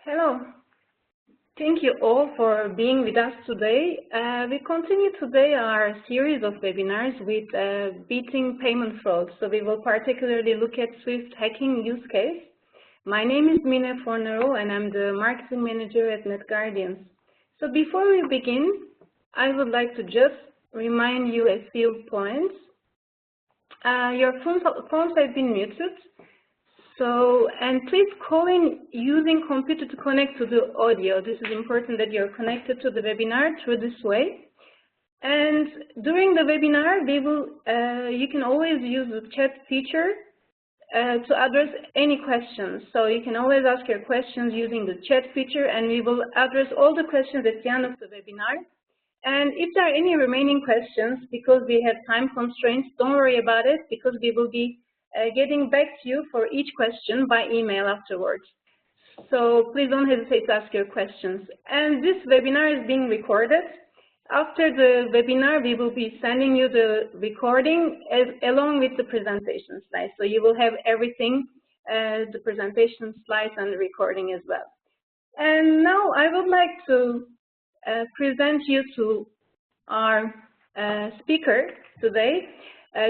Hello. Thank you all for being with us today. We continue today our series of webinars with beating payment fraud. So we will particularly look at Swift hacking use case. My name is Mine Fornero and I'm the marketing manager at NetGuardians. So before we begin, I would like to just remind you a few points. Your phones have been muted. And please call in using computer to connect to the audio. This is important that you're connected to the webinar through this way. And during the webinar, you can always use the chat feature to address any questions. So you can always ask your questions using the chat feature, and we will address all the questions at the end of the webinar. And if there are any remaining questions, because we have time constraints, don't worry about it, because we will be getting back to you for each question by email afterwards. So please don't hesitate to ask your questions. And this webinar is being recorded. After the webinar, we will be sending you the recording along with the presentation slides. So you will have everything, the presentation slides and the recording as well. And now I would like to present you to our speaker today.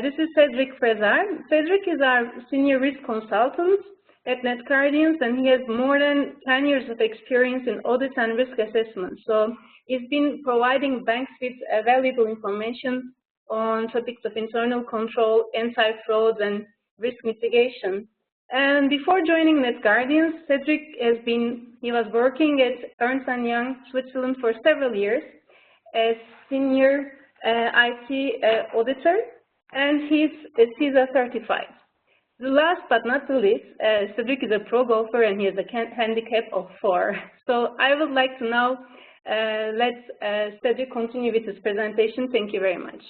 This is Cedric Frezar. Cedric is our senior risk consultant at NetGuardians, and he has more than 10 years of experience in audit and risk assessment. So he's been providing banks with valuable information on topics of internal control, anti-fraud, and risk mitigation. And before joining NetGuardians, Cedric he was working at Ernst & Young, Switzerland for several years as senior IT auditor. And he's CISA certified. The last but not the least, Cedric is a pro golfer and he has a handicap of 4. So I would like to now let Cedric continue with his presentation. Thank you very much.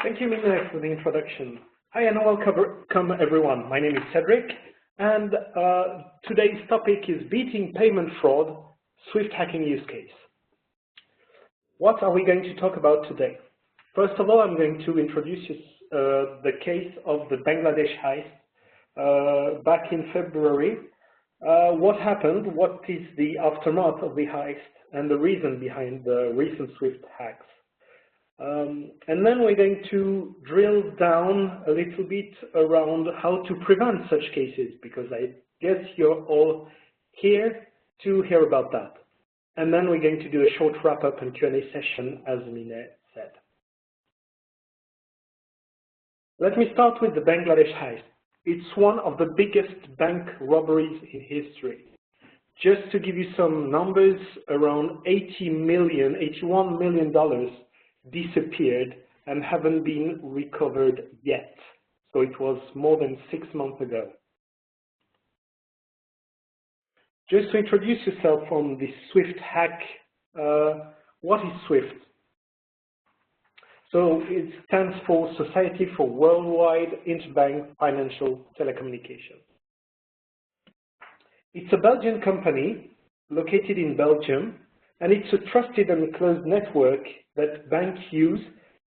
Thank you, Mina, for the introduction. Hi and welcome everyone. My name is Cedric, and today's topic is beating payment fraud, Swift hacking use case. What are we going to talk about today? First of all, I'm going to introduce you the case of the Bangladesh heist back in February. What happened, what is the aftermath of the heist, and the reason behind the recent Swift hacks. And then we're going to drill down a little bit around how to prevent such cases, because I guess you're all here to hear about that. And then we're going to do a short wrap-up and Q&A session, as Mine said. Let me start with the Bangladesh heist. It's one of the biggest bank robberies in history. Just to give you some numbers, around $81 million disappeared and haven't been recovered yet. So it was more than 6 months ago. Just to introduce yourself on the Swift hack, what is Swift? So it stands for Society for Worldwide Interbank Financial Telecommunications. It's a Belgian company located in Belgium, and it's a trusted and closed network that banks use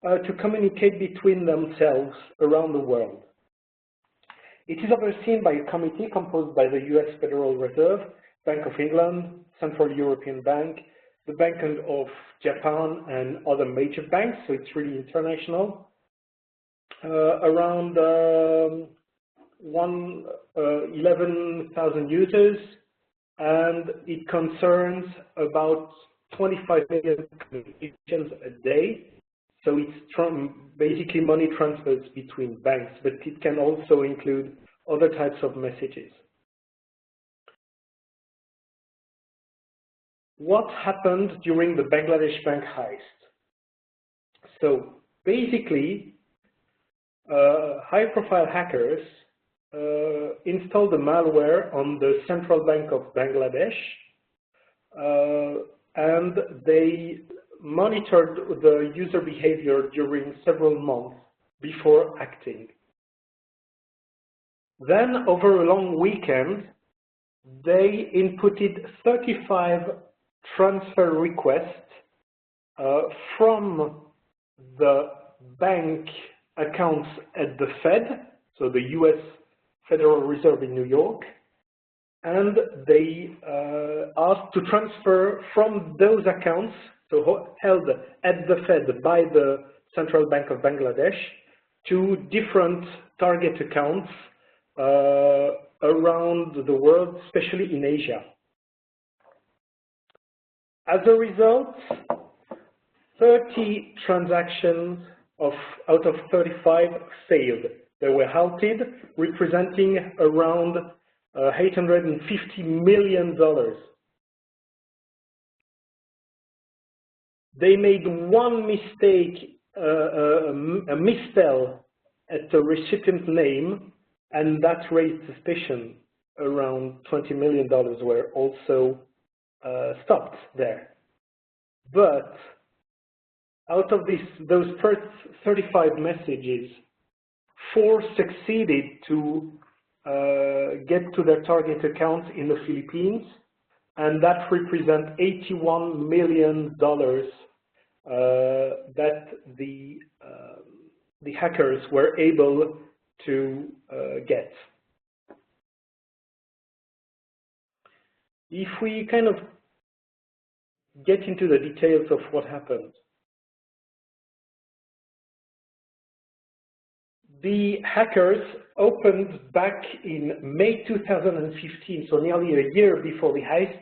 to communicate between themselves around the world. It is overseen by a committee composed by the US Federal Reserve, Bank of England, Central European Bank, the Bank of Japan, and other major banks, so it's really international. Around 11,000 users, and it concerns about 25 million communications a day. So it's basically money transfers between banks, but it can also include other types of messages. What happened during the Bangladesh bank heist? So basically, high-profile hackers installed the malware on the Central Bank of Bangladesh, and they monitored the user behavior during several months before acting. Then, over a long weekend, they inputted 35 transfer requests from the bank accounts at the Fed, so the US Federal Reserve in New York, and they asked to transfer from those accounts, so held at the Fed by the Central Bank of Bangladesh, to different target accounts around the world, especially in Asia. As a result, 30 transactions out of 35 failed. They were halted, representing around $850 million. They made one mistake, a misspell at the recipient name, and that raised suspicion. Around $20 million were also stopped there. But out of those first 35 messages, 4 succeeded to get to their target accounts in the Philippines, and that represents $81 million that the hackers were able to get. If we kind of get into the details of what happened, the hackers opened back in May 2015, so nearly a year before the heist,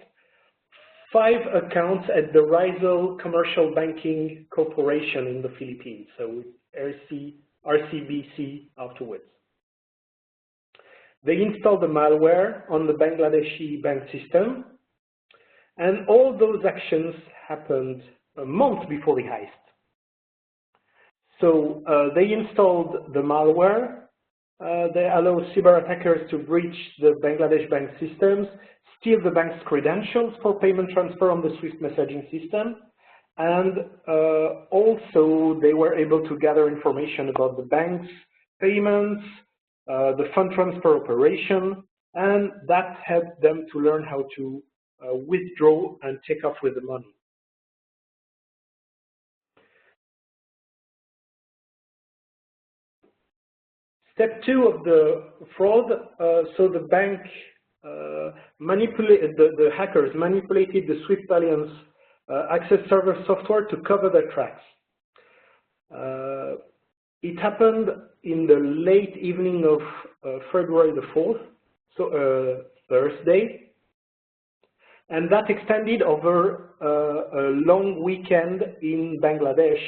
5 accounts at the Rizal Commercial Banking Corporation in the Philippines, so RCBC afterwards. They installed the malware on the Bangladeshi bank system, and all those actions happened a month before the heist. So they installed the malware. They allow cyber attackers to breach the Bangladesh bank systems, steal the bank's credentials for payment transfer on the Swift messaging system, and also they were able to gather information about the bank's payments, the fund transfer operation, and that helped them to learn how to withdraw and take off with the money. Step 2 of the fraud, so the bank the hackers manipulated the Swift Alliance access server software to cover their tracks. It happened in the late evening of February the 4th, so Thursday, and that extended over a long weekend in Bangladesh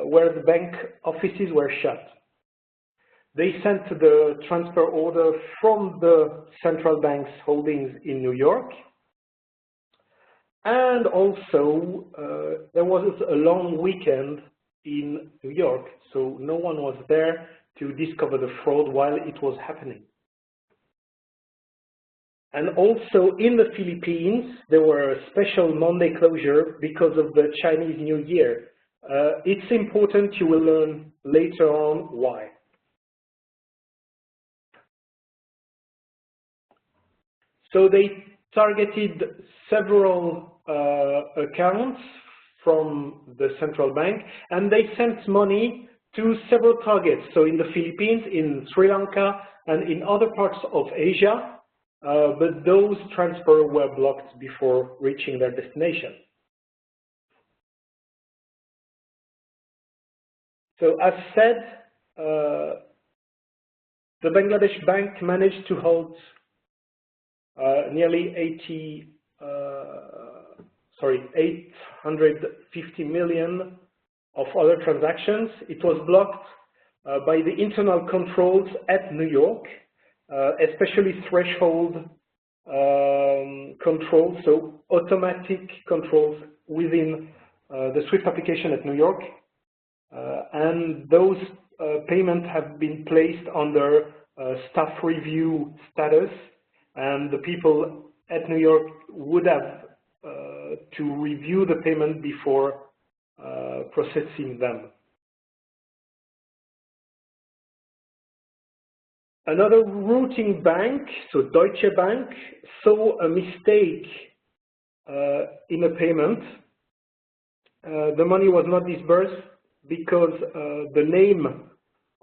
where the bank offices were shut. They sent the transfer order from the central bank's holdings in New York, and also there was a long weekend in New York, so no one was there to discover the fraud while it was happening. And also in the Philippines, there were a special Monday closure because of the Chinese New Year. It's important, you will learn later on why. So they targeted several accounts from the central bank, and they sent money to several targets. So in the Philippines, in Sri Lanka, and in other parts of Asia, but those transfers were blocked before reaching their destination. So as said, the Bangladesh bank managed to hold nearly 850 million of other transactions. It was blocked by the internal controls at New York, especially threshold controls, so automatic controls within the Swift application at New York. And those payments have been placed under staff review status, and the people at New York would have to review the payment before processing them. Another routing bank, so Deutsche Bank, saw a mistake in a payment. The money was not disbursed because the name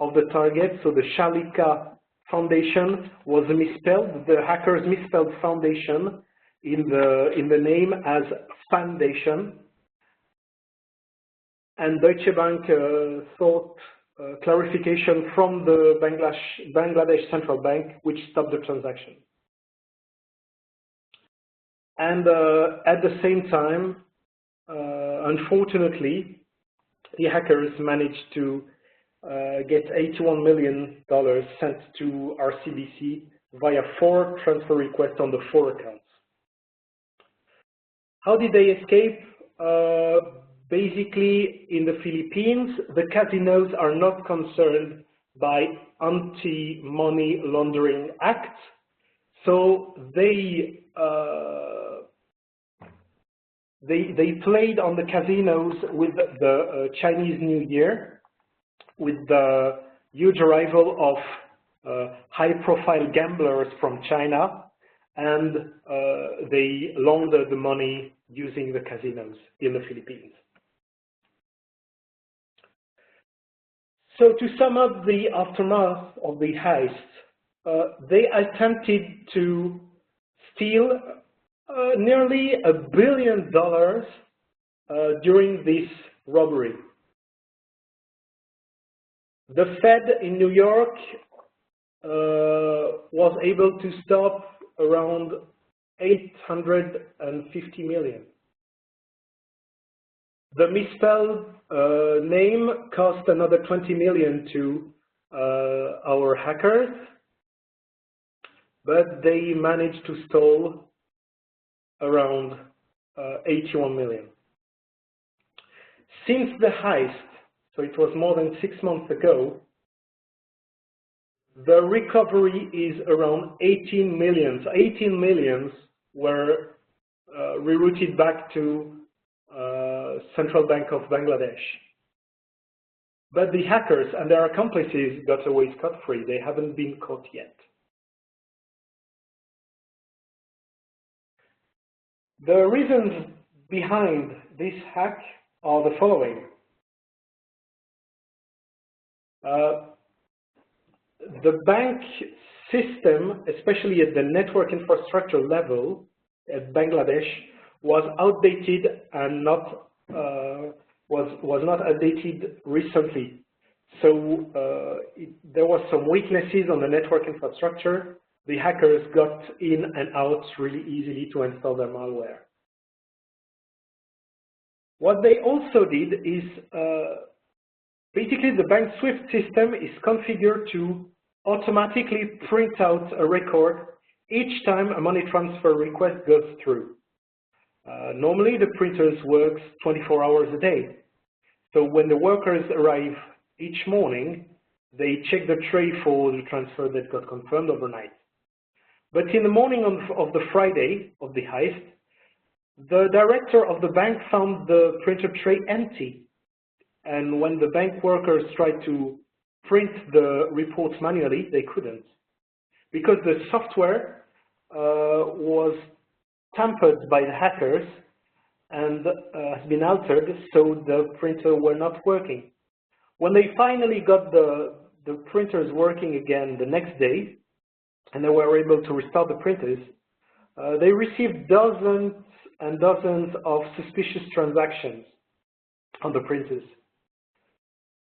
of the target, so the Shalika foundation was misspelled. The hackers misspelled foundation in the name as foundation, and Deutsche Bank sought clarification from the Bangladesh Central Bank, which stopped the transaction. And at the same time, unfortunately, the hackers managed to get $81 million sent to RCBC via 4 transfer requests on the 4 accounts. How did they escape? Basically, in the Philippines, the casinos are not concerned by anti-money laundering acts, so they played on the casinos with the Chinese New Year, with the huge arrival of high-profile gamblers from China, and they laundered the money using the casinos in the Philippines. So to sum up the aftermath of the heist, they attempted to steal nearly $1 billion during this robbery. The Fed in New York was able to stop around $850 million. The misspelled name cost another $20 million to our hackers, but they managed to steal around $81 million. Since the heist, so it was more than 6 months ago, the recovery is around 18 million. So 18 millions were rerouted back to Central Bank of Bangladesh. But the hackers and their accomplices got away scot-free. They haven't been caught yet. The reasons behind this hack are the following. The bank system, especially at the network infrastructure level at Bangladesh, was outdated and was not updated recently. So there was some weaknesses on the network infrastructure. The hackers got in and out really easily to install their malware. What they also did is basically the bank SWIFT system is configured to automatically print out a record each time a money transfer request goes through. Normally the printers work 24 hours a day. So when the workers arrive each morning, they check the tray for the transfer that got confirmed overnight. But in the morning of the Friday of the heist, the director of the bank found the printer tray empty. And when the bank workers tried to print the reports manually, they couldn't. Because the software was tampered by the hackers and has been altered, so the printer were not working. When they finally got the printers working again the next day, and they were able to restart the printers, they received dozens and dozens of suspicious transactions on the printers.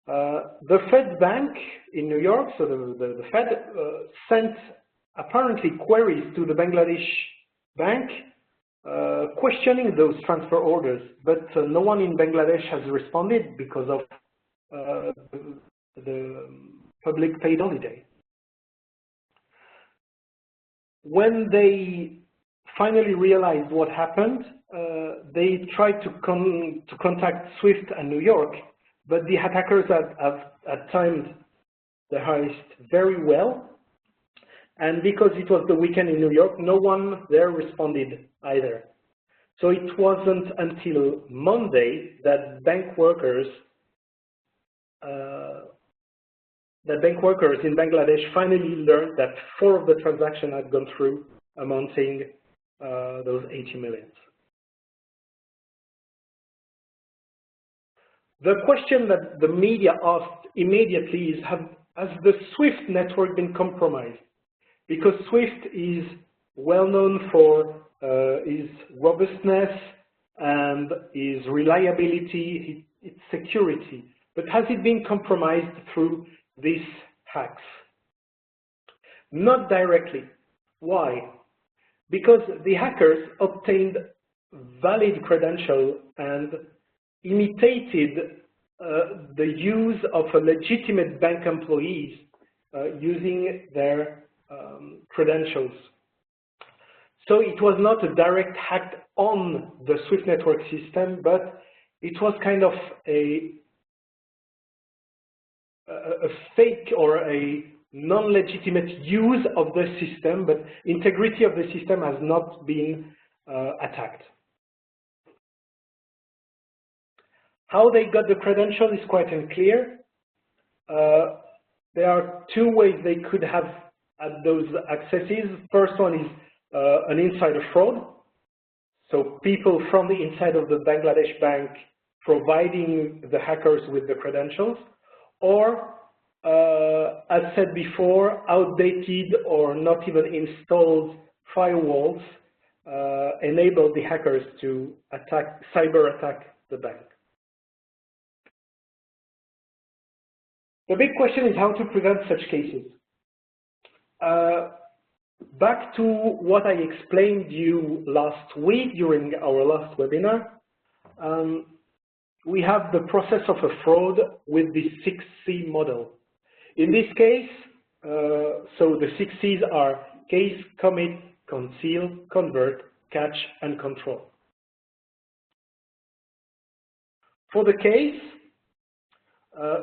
The Fed Bank in New York, so the Fed, sent apparently queries to the Bangladesh bank questioning those transfer orders, but no one in Bangladesh has responded because of the public paid holiday. When they finally realized what happened, they tried to contact SWIFT and New York, but the attackers had timed the heist very well. And because it was the weekend in New York, no one there responded either. So it wasn't until Monday that bank workers in Bangladesh finally learned that 4 of the transactions had gone through, amounting those 80 millions. The question that the media asked immediately is, has the SWIFT network been compromised? Because SWIFT is well known for its robustness and its reliability, its security. But has it been compromised through these hacks? Not directly. Why? Because the hackers obtained valid credential and imitated the use of a legitimate bank employees using their credentials. So it was not a direct hack on the SWIFT network system, but it was kind of a fake or a non-legitimate use of the system, but integrity of the system has not been attacked. How they got the credential is quite unclear. There are two ways they could have had those accesses. First one is an insider fraud. So people from the inside of the Bangladesh bank providing the hackers with the credentials, or as said before, outdated or not even installed firewalls enable the hackers to cyber attack the bank. The big question is how to prevent such cases. Back to what I explained you last week during our last webinar, we have the process of a fraud with the 6C model. In this case, so the 6 C's are case, commit, conceal, convert, catch, and control. For the case,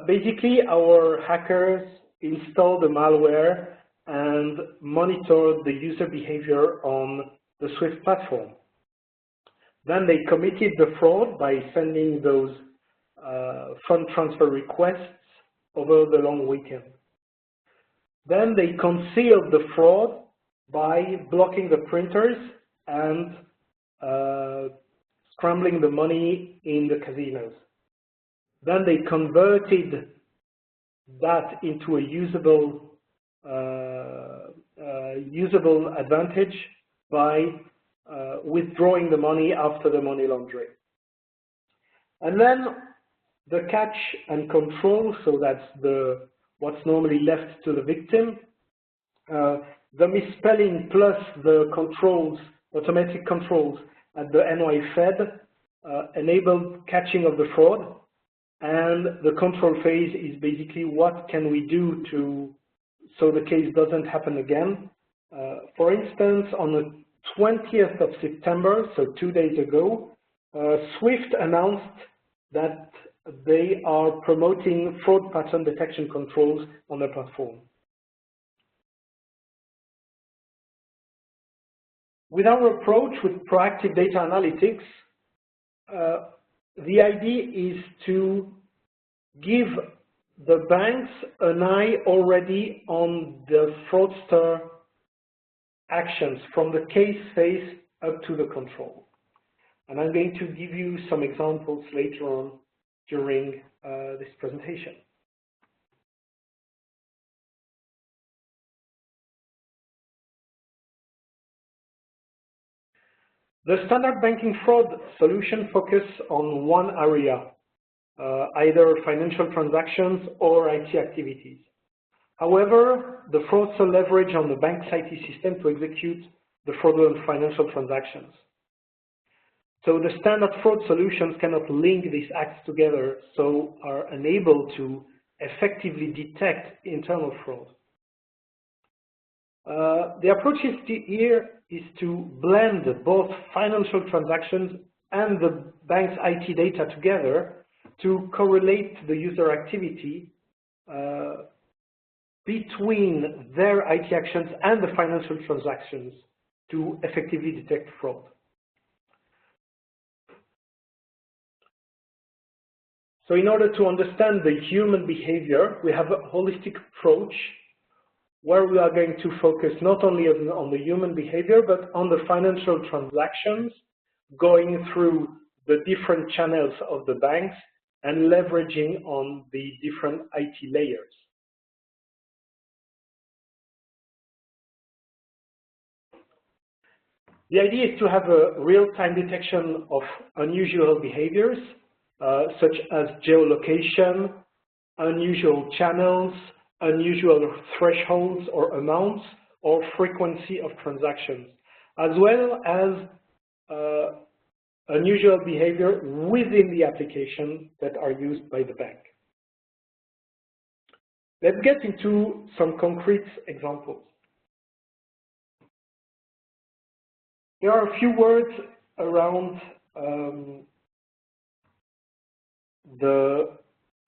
basically our hackers installed the malware and monitored the user behavior on the SWIFT platform. Then they committed the fraud by sending those fund transfer requests over the long weekend. Then they concealed the fraud by blocking the printers and scrambling the money in the casinos. Then they converted that into a usable advantage by withdrawing the money after the money laundering. And then the catch and control, so that's what's normally left to the victim. The misspelling plus the controls, automatic controls at the NY Fed enabled catching of the fraud. And the control phase is basically what can we do so the case doesn't happen again. For instance, on the 20th of September, so 2 days ago, SWIFT announced that they are promoting fraud pattern detection controls on their platform. With our approach with proactive data analytics, the idea is to give the banks an eye already on the fraudster actions from the case phase up to the control. And I'm going to give you some examples later on during this presentation. The standard banking fraud solution focus on one area, either financial transactions or IT activities. However, the fraudster leverage on the bank's IT system to execute the fraudulent financial transactions. So the standard fraud solutions cannot link these acts together, so are unable to effectively detect internal fraud. The approach here is to blend both financial transactions and the bank's IT data together to correlate the user activity between their IT actions and the financial transactions to effectively detect fraud. So in order to understand the human behavior, we have a holistic approach where we are going to focus not only on the human behavior, but on the financial transactions going through the different channels of the banks and leveraging on the different IT layers. The idea is to have a real-time detection of unusual behaviors, such as geolocation, unusual channels, unusual thresholds or amounts, or frequency of transactions, as well as unusual behavior within the application that are used by the bank. Let's get into some concrete examples. There are a few words around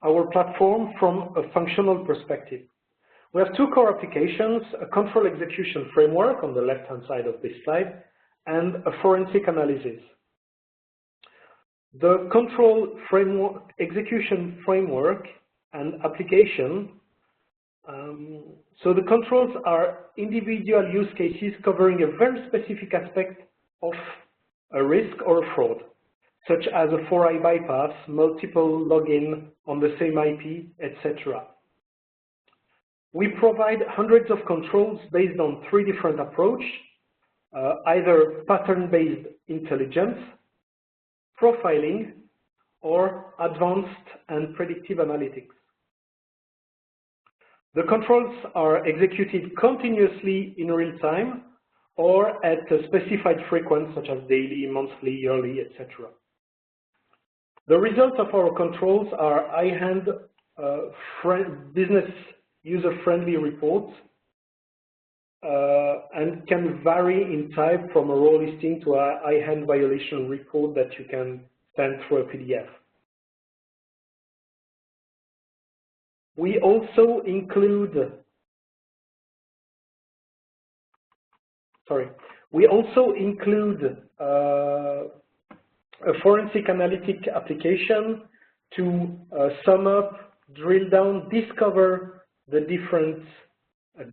our platform from a functional perspective. We have two core applications, a control execution framework on the left-hand side of this slide, and a forensic analysis. The control framework, execution framework and application, so the controls are individual use cases covering a very specific aspect of a risk or a fraud, such as a 4i bypass, multiple login on the same IP, etc. We provide hundreds of controls based on three different approaches, either pattern-based intelligence, profiling, or advanced and predictive analytics. The controls are executed continuously in real time or at a specified frequency, such as daily, monthly, yearly, etc. The results of our controls are high-hand business user-friendly reports and can vary in type from a raw listing to a high-hand violation report that you can send through a PDF. We also include a forensic analytic application to sum up, drill down, discover the different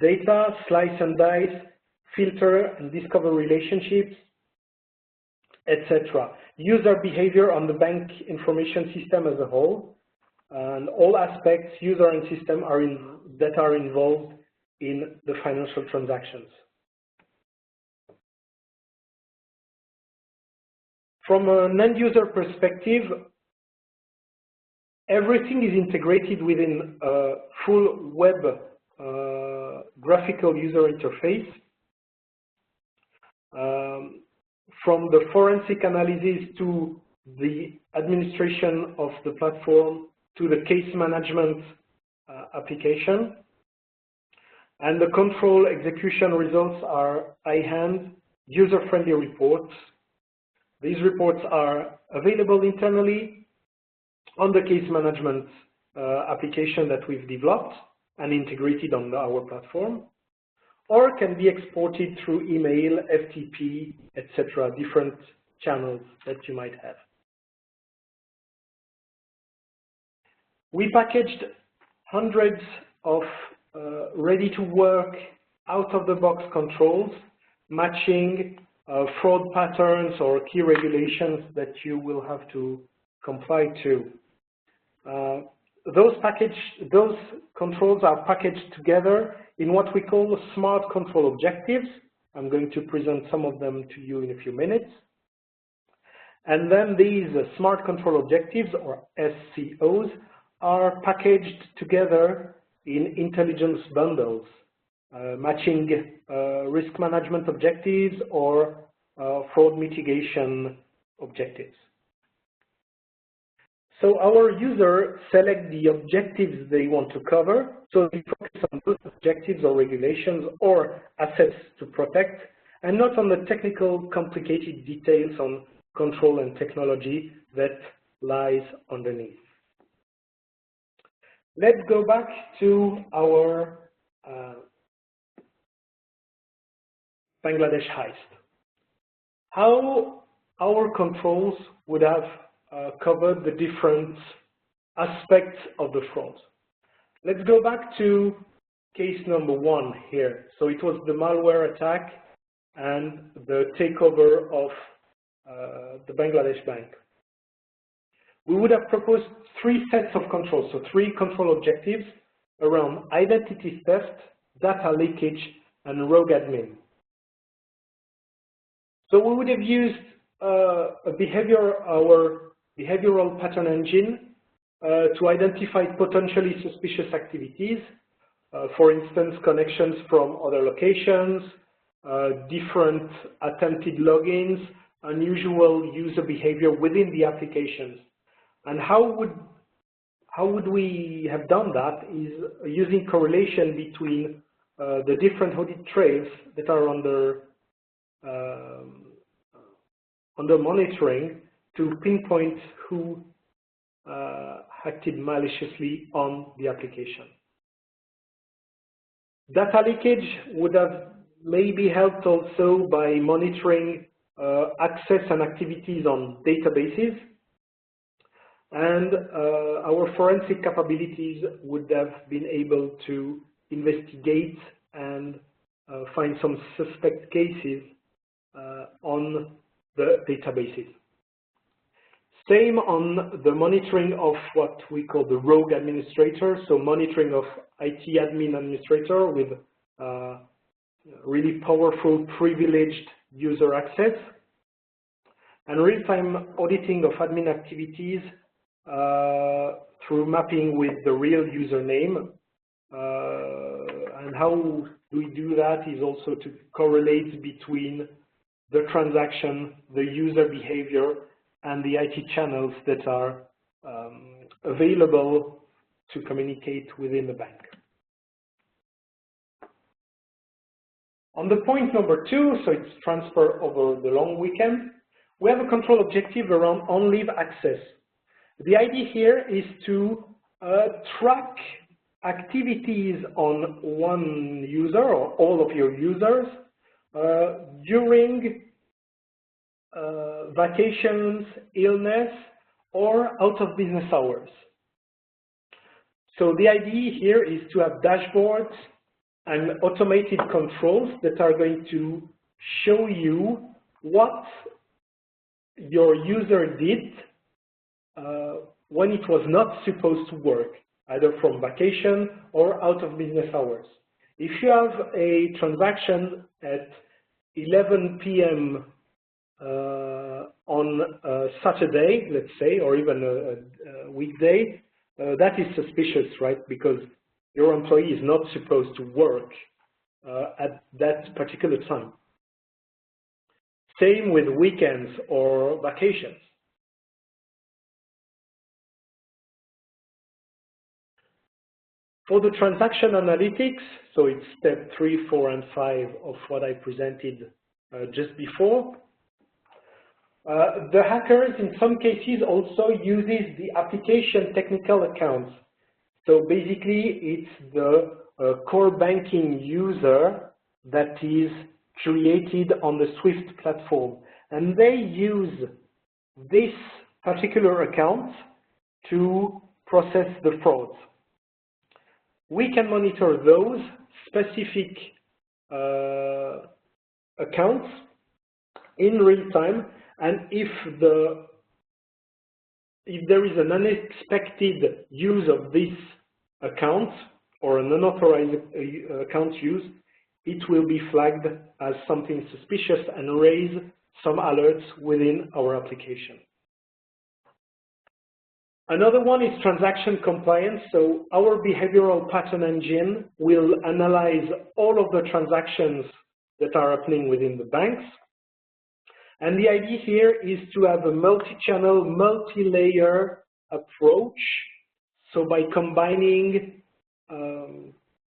data, slice and dice, filter and discover relationships, etc. User behavior on the bank information system as a whole, and all aspects, user and system, that are involved in the financial transactions. From an end-user perspective, everything is integrated within a full web graphical user interface. From the forensic analysis to the administration of the platform to the case management application. And the control execution results are high-hand, user-friendly reports. These reports are available internally on the case management application that we've developed and integrated on our platform, or can be exported through email, FTP, etc., different channels that you might have. We packaged hundreds of ready-to-work, out-of-the-box controls, matching fraud patterns or key regulations that you will have to comply to. Those controls are packaged together in what we call smart control objectives. I'm going to present some of them to you in a few minutes. And then these smart control objectives, or SCOs, are packaged together in intelligence bundles, matching risk management objectives or fraud mitigation objectives. So our users select the objectives they want to cover, so they focus on those objectives or regulations or assets to protect, and not on the technical, complicated details on control and technology that lies underneath. Let's go back to our Bangladesh heist. How our controls would have covered the different aspects of the fraud. Let's go back to case number 1 here. So it was the malware attack and the takeover of the Bangladesh bank. We would have proposed 3 sets of controls, so 3 control objectives around identity theft, data leakage, and rogue admin. So we would have used our behavioral pattern engine to identify potentially suspicious activities, for instance, connections from other locations, different attempted logins, unusual user behavior within the applications. And how would we have done that is using correlation between the different audit trails that are under monitoring to pinpoint who acted maliciously on the application. Data leakage would have maybe helped also by monitoring access and activities on databases, and our forensic capabilities would have been able to investigate and find some suspect cases on the databases. Same on the monitoring of what we call the rogue administrator, so monitoring of IT admin administrator with really powerful privileged user access, and real-time auditing of admin activities through mapping with the real username. And how we do that is also to correlate between the transaction, the user behavior, and the IT channels that are available to communicate within the bank. On the point number 2, so it's transfer over the long weekend, we have a control objective around on-leave access. The idea here is to track activities on one user or all of your users during vacations, illness, or out of business hours. So the idea here is to have dashboards and automated controls that are going to show you what your user did when it was not supposed to work, either from vacation or out of business hours. If you have a transaction at 11 p.m. On a Saturday, let's say, or even a weekday, that is suspicious, right? Because your employee is not supposed to work at that particular time. Same with weekends or vacations. For the transaction analytics, so it's step 3, 4, and 5 of what I presented just before. The hackers, in some cases, also uses the application technical accounts. So basically, it's the core banking user that is created on the Swift platform. And they use this particular account to process the frauds. We can monitor those specific accounts in real time, and if there is an unexpected use of this account or an unauthorized account use, it will be flagged as something suspicious and raise some alerts within our application. Another one is transaction compliance. So our behavioral pattern engine will analyze all of the transactions that are happening within the banks. And the idea here is to have a multi-channel, multi-layer approach. So by combining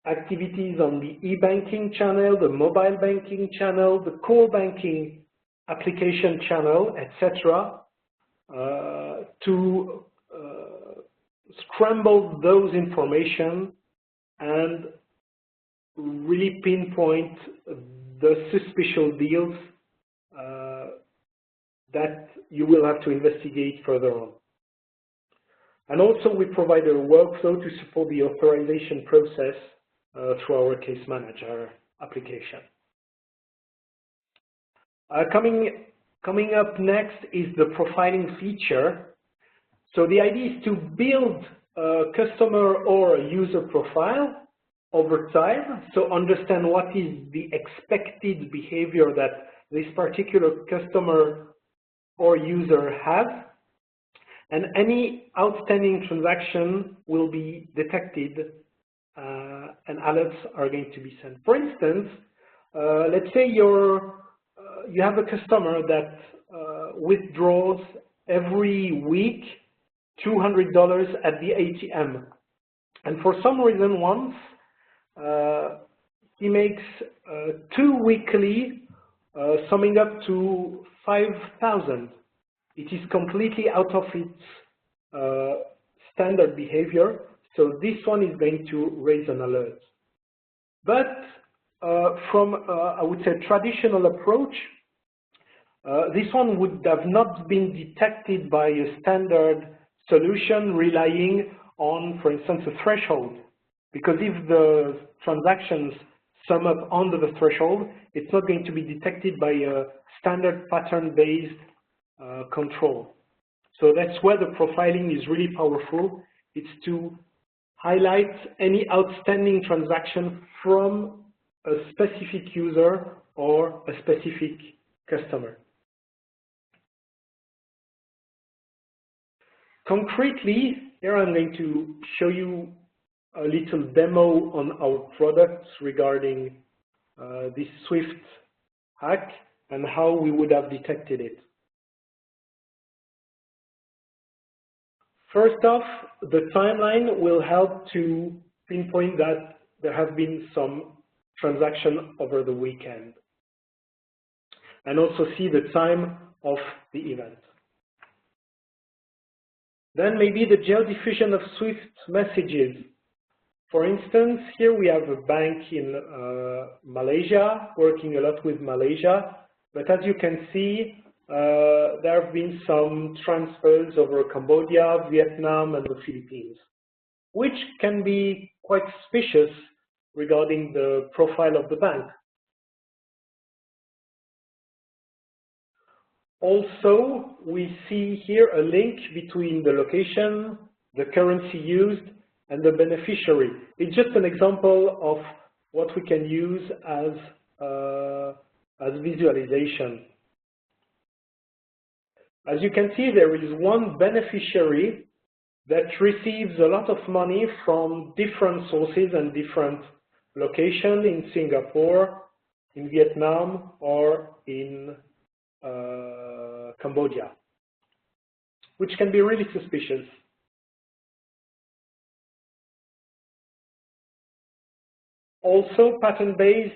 activities on the e-banking channel, the mobile banking channel, the core banking application channel, etc., to scramble those information and really pinpoint the suspicious deals that you will have to investigate further on. And also we provide a workflow to support the authorization process through our case manager application. Coming up next is the profiling feature. So the idea is to build a customer or a user profile over time, so understand what is the expected behavior that this particular customer or user has, and any outstanding transaction will be detected and alerts are going to be sent. For instance, let's say you have a customer that withdraws every week $200 at the ATM, and for some reason once he makes 2 weekly summing up to 5,000. It is completely out of its standard behavior, so this one is going to raise an alert. But from, I would say, traditional approach, this one would have not been detected by a standard solution relying on, for instance, a threshold. Because if the transactions sum up under the threshold, it's not going to be detected by a standard pattern-based control. So that's where the profiling is really powerful. It's to highlight any outstanding transaction from a specific user or a specific customer. Concretely, here I'm going to show you a little demo on our products regarding this Swift hack and how we would have detected it. First off, the timeline will help to pinpoint that there have been some transaction over the weekend, and also see the time of the event. Then maybe the geodiffusion of Swift messages. For instance, here we have a bank in Malaysia, working a lot with Malaysia, but as you can see, there have been some transfers over Cambodia, Vietnam, and the Philippines, which can be quite suspicious regarding the profile of the bank. Also, we see here a link between the location, the currency used, and the beneficiary. It's just an example of what we can use as visualization. As you can see, there is one beneficiary that receives a lot of money from different sources and different locations in Singapore, in Vietnam, or in Cambodia, which can be really suspicious. Also, pattern-based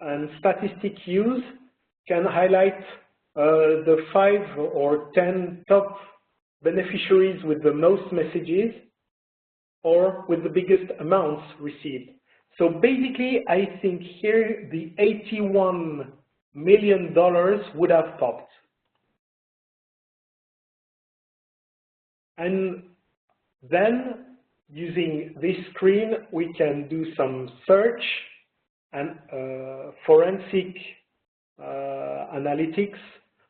and statistic use can highlight the 5 or 10 top beneficiaries with the most messages or with the biggest amounts received. So basically, I think here the $81 million would have popped. And then, using this screen, we can do some search and forensic analytics.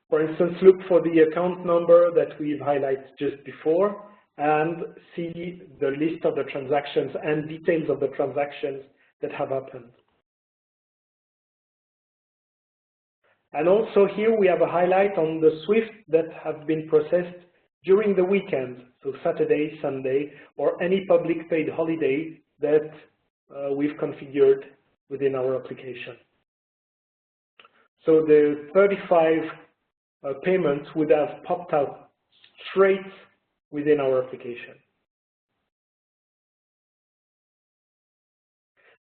For instance, look for the account number that we've highlighted just before and see the list of the transactions and details of the transactions that have happened. And also here we have a highlight on the SWIFT that have been processed during the weekend, so Saturday, Sunday, or any public paid holiday that we've configured within our application. So the 35 payments would have popped out straight within our application.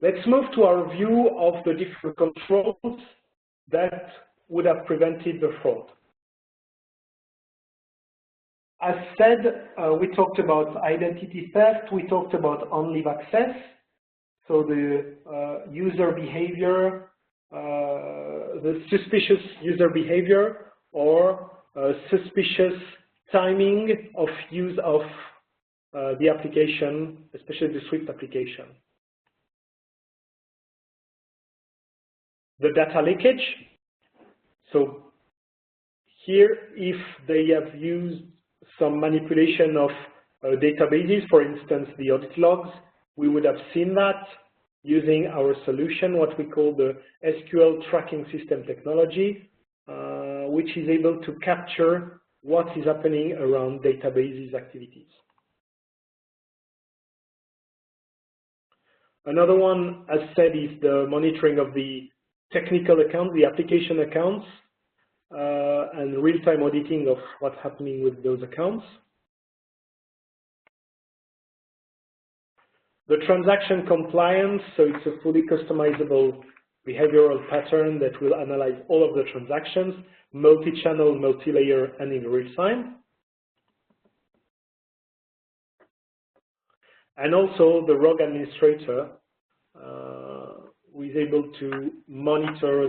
Let's move to our view of the different controls that would have prevented the fraud. As said, we talked about identity theft, we talked about on-leave access, so the user behavior, the suspicious user behavior, or suspicious timing of use of the application, especially the Swift application. The data leakage. So here, if they have used some manipulation of databases, for instance, the audit logs, we would have seen that using our solution, what we call the SQL tracking system technology. which is able to capture what is happening around databases activities. Another one, as said, is the monitoring of the technical accounts, the application accounts, and real-time auditing of what's happening with those accounts. The transaction compliance, so it's a fully customizable behavioral pattern that will analyze all of the transactions, multi-channel, multi-layer, and in real time. And also the rogue administrator who is able to monitor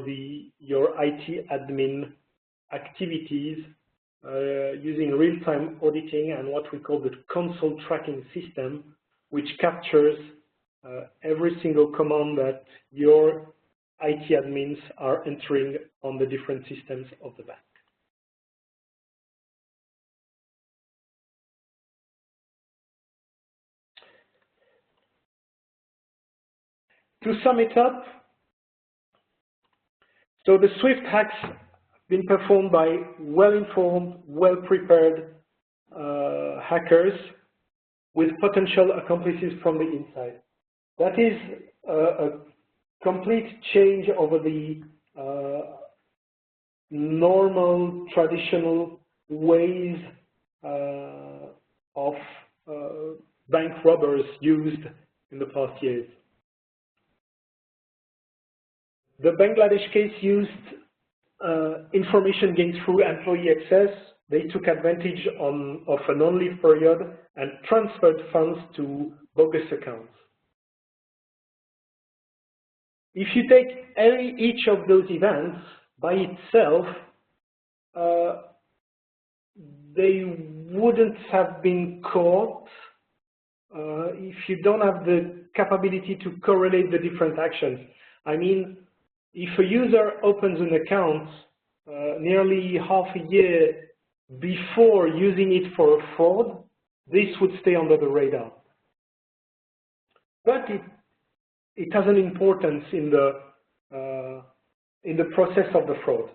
your IT admin activities using real-time auditing and what we call the console tracking system, which captures every single command that your IT admins are entering on the different systems of the bank. To sum it up, so the Swift hacks have been performed by well-informed, well-prepared hackers with potential accomplices from the inside. That is a complete change over the normal, traditional ways of bank robbers used in the past years. The Bangladesh case used information gained through employee access. They took advantage of an on-leave period and transferred funds to bogus accounts. If you take each of those events by itself, they wouldn't have been caught if you don't have the capability to correlate the different actions. I mean, if a user opens an account nearly half a year before using it for a fraud, this would stay under the radar. But it has an importance in the process of the fraud.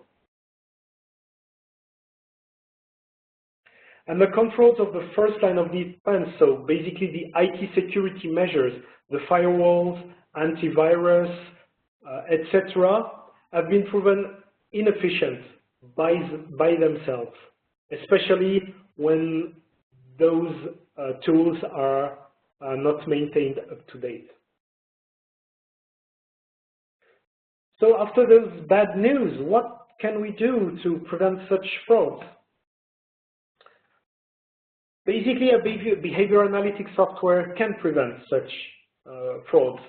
And the controls of the first line of defense, so basically the IT security measures, the firewalls, antivirus, etc., have been proven inefficient by themselves, especially when those tools are not maintained up to date. So after those bad news, what can we do to prevent such frauds? Basically, a behavior analytics software can prevent such frauds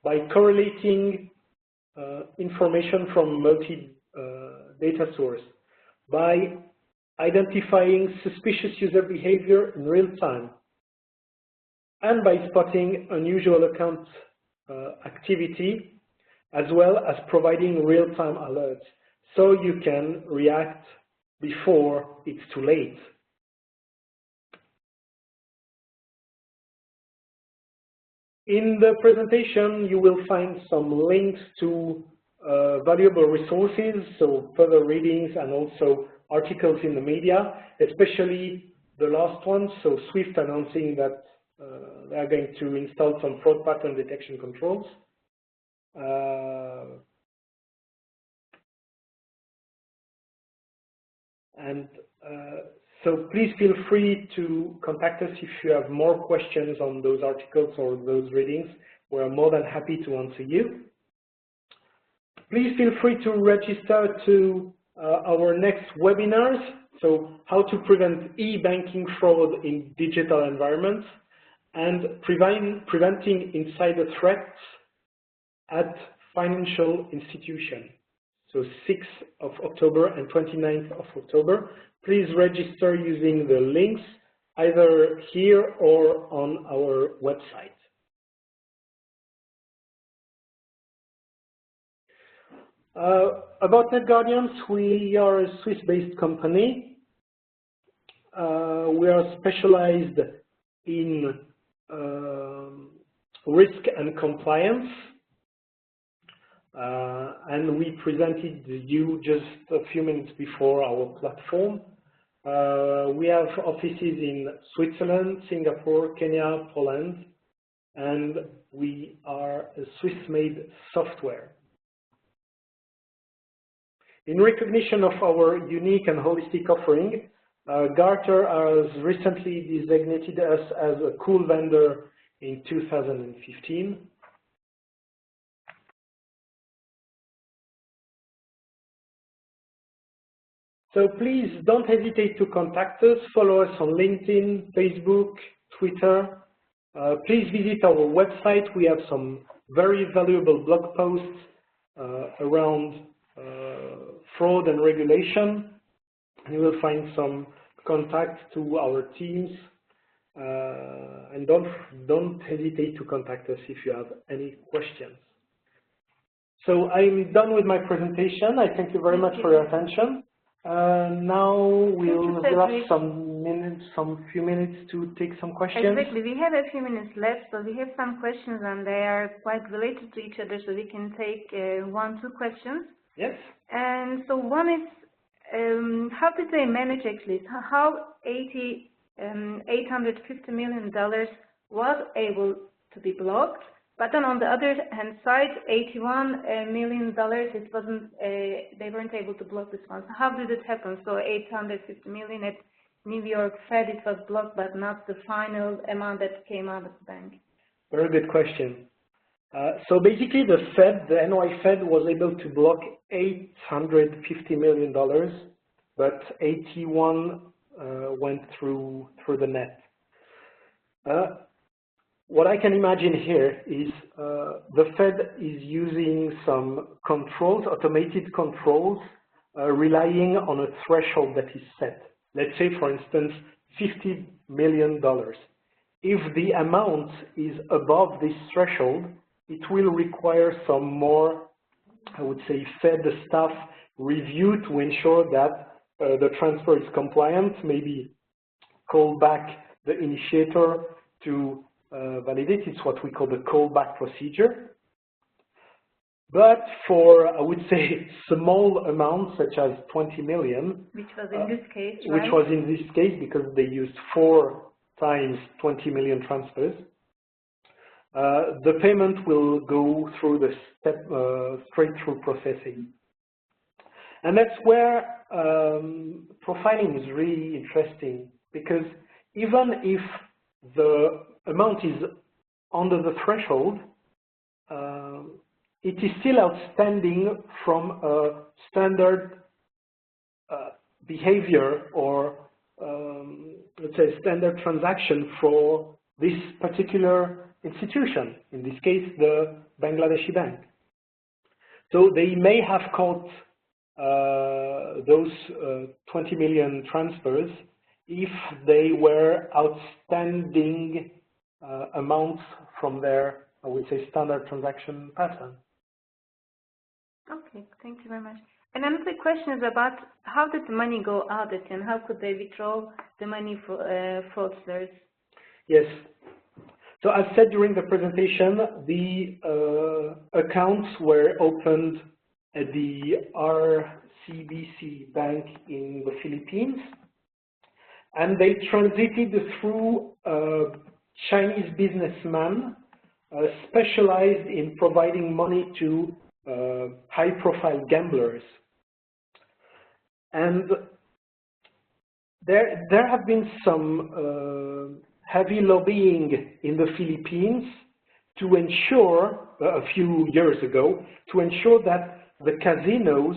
by correlating information from multi-data source, by identifying suspicious user behavior in real time, and by spotting unusual account activity, as well as providing real-time alerts, so you can react before it's too late. In the presentation, you will find some links to valuable resources, so further readings and also articles in the media, especially the last one, so Swift announcing that they are going to install some fraud pattern detection controls. So please feel free to contact us if you have more questions on those articles or those readings. We're more than happy to answer you. Please feel free to register to our next webinars. So how to prevent e-banking fraud in digital environments and preventing insider threats at financial institutions. So 6th of October and 29th of October. Please register using the links either here or on our website. About NetGuardians, we are a Swiss-based company. We are specialized in risk and compliance. and we presented you just a few minutes before our platform. We have offices in Switzerland, Singapore, Kenya, Poland, and we are a Swiss-made software. In recognition of our unique and holistic offering, Gartner has recently designated us as a cool vendor in 2015. So please don't hesitate to contact us. Follow us on LinkedIn, Facebook, Twitter. Please visit our website. We have some very valuable blog posts around fraud and regulation. You will find some contact to our teams. And don't hesitate to contact us if you have any questions. So I'm done with my presentation. I thank you very much for your attention. Now we'll have some few minutes to take some questions. Exactly. We have a few minutes left, so we have some questions and they are quite related to each other, so we can take 1-2 questions. Yes. And so one is, how did they manage actually? How $850 million was able to be blocked? But then on the other hand side, $81 million, it wasn't, they weren't able to block this one. So how did it happen? So 850 million at New York Fed, it was blocked, but not the final amount that came out of the bank. Very good question. So basically the Fed, the NY Fed was able to block $850 million, but 81 went through the net. What I can imagine here is the Fed is using some controls, automated controls, relying on a threshold that is set. Let's say, for instance, $50 million. If the amount is above this threshold, it will require some more, I would say, Fed staff review to ensure that the transfer is compliant, maybe call back the initiator to validate. It's what we call the callback procedure. But for, I would say, small amounts such as 20 million, which was in this case, right? Which was in this case because they used 4 times 20 million transfers, the payment will go through the step straight-through processing. And that's where profiling is really interesting, because even if the amount is under the threshold, it is still outstanding from a standard behavior or, let's say, standard transaction for this particular institution, in this case, the Bangladeshi bank. So they may have caught those 20 million transfers if they were outstanding amounts from their, I would say, standard transaction pattern. Okay, thank you very much. And another question is about how did the money go out and how could they withdraw the money for fraudsters? Yes. So as said during the presentation, the accounts were opened at the RCBC bank in the Philippines, and they transited through a Chinese businessman specialized in providing money to high-profile gamblers. And there have been some heavy lobbying in the Philippines to ensure, a few years ago, to ensure that the casinos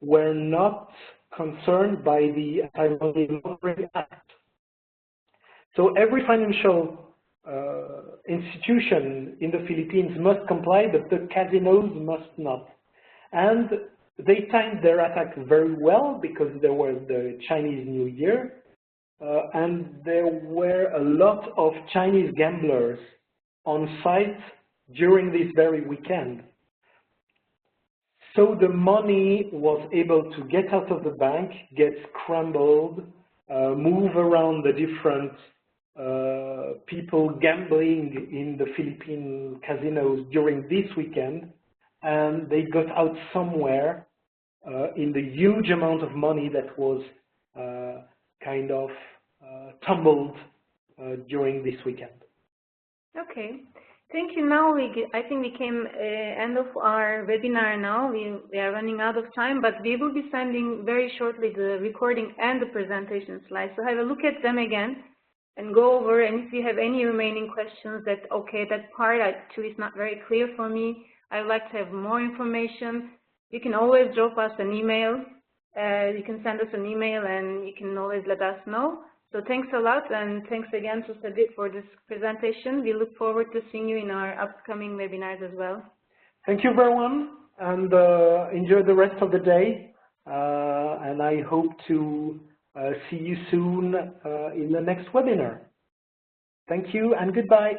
were not concerned by the Anti-Money Laundering Act. So every financial institution in the Philippines must comply, but the casinos must not. And they timed their attack very well because there was the Chinese New Year, and there were a lot of Chinese gamblers on site during this very weekend. So the money was able to get out of the bank, get scrambled, move around the different people gambling in the Philippine casinos during this weekend, and they got out somewhere in the huge amount of money that was kind of tumbled during this weekend. Okay. Thank you. Now I think we came end of our webinar now. We are running out of time, but we will be sending very shortly the recording and the presentation slides. So have a look at them again and go over. And if you have any remaining questions that, okay, that part actually is not very clear for me, I would like to have more information, you can always drop us an email. You can send us an email and you can always let us know. So thanks a lot, and thanks again to Cedric for this presentation. We look forward to seeing you in our upcoming webinars as well. Thank you, everyone, and enjoy the rest of the day. And I hope to see you soon in the next webinar. Thank you, and goodbye.